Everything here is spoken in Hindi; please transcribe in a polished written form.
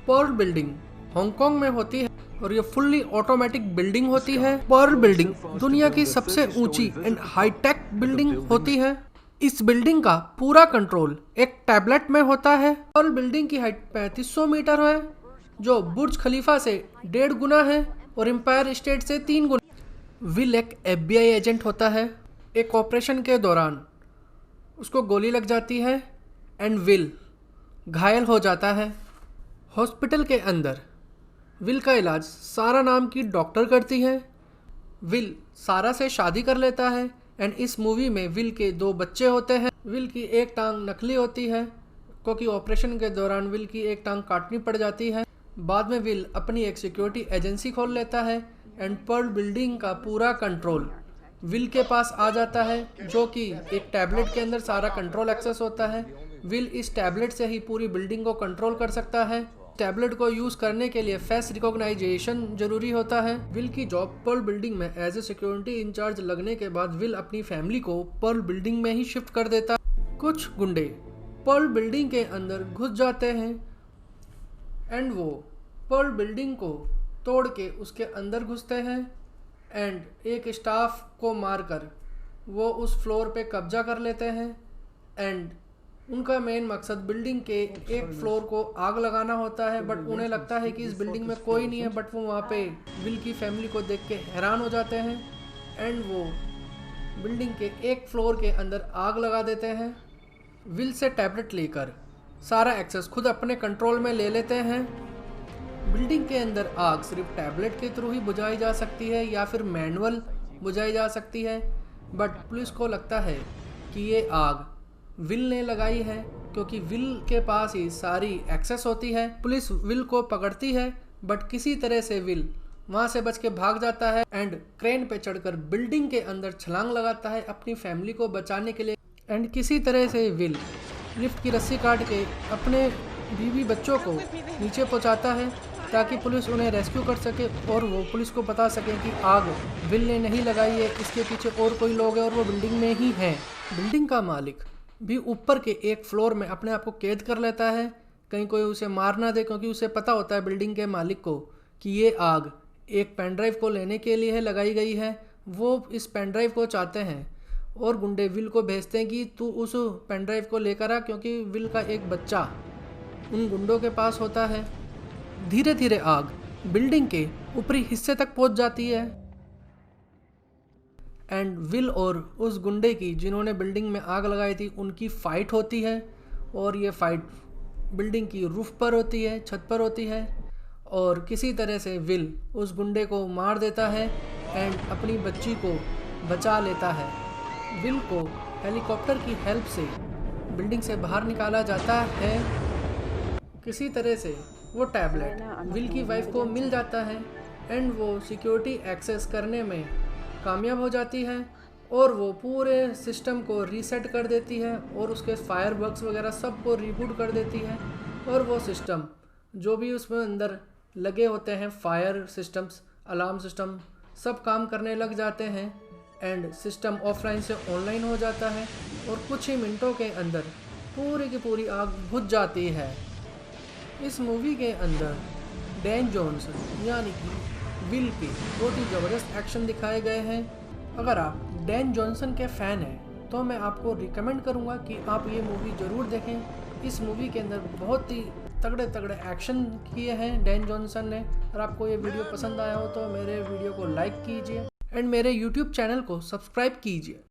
पर्ल बिल्डिंग हांगकांग में होती है और ये फुल्ली ऑटोमेटिक बिल्डिंग होती है। पर्ल बिल्डिंग दुनिया की सबसे ऊंची एंड हाईटेक बिल्डिंग होती है। इस बिल्डिंग का पूरा कंट्रोल एक टैबलेट में होता है। पर्ल बिल्डिंग की हाइट 3500 मीटर है, जो बुर्ज खलीफा से 1.5 गुना है और एम्पायर स्टेट से 3 गुना। विल एक FBI एजेंट होता है। एक ऑपरेशन के दौरान उसको गोली लग जाती है एंड विल घायल हो जाता है। हॉस्पिटल के अंदर विल का इलाज सारा नाम की डॉक्टर करती है। विल सारा से शादी कर लेता है एंड इस मूवी में विल के 2 बच्चे होते हैं। विल की एक टांग नकली होती है क्योंकि ऑपरेशन के दौरान विल की एक टांग काटनी पड़ जाती है। बाद में विल अपनी एक सिक्योरिटी एजेंसी खोल लेता है एंड पर्ल बिल्डिंग का पूरा कंट्रोल विल के पास आ जाता है, जो कि एक टैबलेट के अंदर सारा कंट्रोल एक्सेस होता है। विल इस टैबलेट से ही पूरी बिल्डिंग को कंट्रोल कर सकता है। टैबलेट को यूज़ करने के लिए फेस रिकॉग्नाइजेशन जरूरी होता है। विल की जॉब पर्ल बिल्डिंग में एज ए सिक्योरिटी इंचार्ज लगने के बाद विल अपनी फैमिली को पर्ल बिल्डिंग में ही शिफ्ट कर देता है। कुछ गुंडे पर्ल बिल्डिंग के अंदर घुस जाते हैं एंड वो पर्ल बिल्डिंग को तोड़ के उसके अंदर घुसते हैं एंड एक स्टाफ को मारकर वो उस फ्लोर पे कब्जा कर लेते हैं एंड उनका मेन मकसद बिल्डिंग के एक फ्लोर को आग लगाना होता है। बट उन्हें लगता है कि इस बिल्डिंग में कोई नहीं है, बट वो वहाँ पे विल की फैमिली को देख के हैरान हो जाते हैं एंड वो बिल्डिंग के एक फ्लोर के अंदर आग लगा देते हैं। विल से टैबलेट लेकर सारा एक्सेस खुद अपने कंट्रोल में ले लेते हैं। बिल्डिंग के अंदर आग सिर्फ टैबलेट के थ्रू ही बुझाई जा सकती है या फिर मैनुअल बुझाई जा सकती है, बट पुलिस को लगता है कि ये आग विल ने लगाई है क्योंकि विल के पास ही सारी एक्सेस होती है। पुलिस विल को पकड़ती है बट किसी तरह से विल वहाँ से बच के भाग जाता है एंड क्रेन पे चढ़कर बिल्डिंग के अंदर छलांग लगाता है अपनी फैमिली को बचाने के लिए। एंड किसी तरह से विल लिफ्ट की रस्सी काट के अपने बीवी बच्चों को नीचे पहुँचाता है ताकि पुलिस उन्हें रेस्क्यू कर सके और वो पुलिस को बता सके कि आग विल ने नहीं लगाई है, इसके पीछे और कोई लोग हैं और वो बिल्डिंग में ही हैं। बिल्डिंग का मालिक भी ऊपर के एक फ्लोर में अपने आप को कैद कर लेता है, कहीं कोई उसे मार ना दे, क्योंकि उसे पता होता है बिल्डिंग के मालिक को कि ये आग एक पेन ड्राइव को लेने के लिए लगाई गई है। वो इस पेन ड्राइव को चाहते हैं और गुंडे विल को भेजते हैं कि तू उस पेन ड्राइव को लेकर आ, क्योंकि विल का एक बच्चा उन गुंडों के पास होता है। धीरे धीरे आग बिल्डिंग के ऊपरी हिस्से तक पहुंच जाती है एंड विल और उस गुंडे की जिन्होंने बिल्डिंग में आग लगाई थी उनकी फ़ाइट होती है और ये फ़ाइट बिल्डिंग की रूफ पर होती है, छत पर होती है और किसी तरह से विल उस गुंडे को मार देता है एंड अपनी बच्ची को बचा लेता है। विल को हेलीकॉप्टर की हेल्प से बिल्डिंग से बाहर निकाला जाता है। किसी तरह से वो टैबलेट विल की वाइफ को मिल जाता है एंड वो सिक्योरिटी एक्सेस करने में कामयाब हो जाती है और वो पूरे सिस्टम को रीसेट कर देती है और उसके फायरवर्क्स वगैरह सब को रीबूट कर देती है और वो सिस्टम जो भी उसमें अंदर लगे होते हैं, फायर सिस्टम्स, अलार्म सिस्टम, सब काम करने लग जाते हैं एंड सिस्टम ऑफलाइन से ऑनलाइन हो जाता है और कुछ ही मिनटों के अंदर पूरी की पूरी आग बुझ जाती है। इस मूवी के अंदर डैन जॉनसन यानी कि विल के बहुत ही ज़बरदस्त एक्शन दिखाए गए हैं। अगर आप डैन जॉनसन के फ़ैन हैं तो मैं आपको रिकमेंड करूंगा कि आप ये मूवी ज़रूर देखें। इस मूवी के अंदर बहुत ही तगड़े तगड़े एक्शन किए हैं डैन जॉनसन ने। अगर आपको ये वीडियो पसंद आया हो तो मेरे वीडियो को लाइक कीजिए एंड मेरे यूट्यूब चैनल को सब्सक्राइब कीजिए।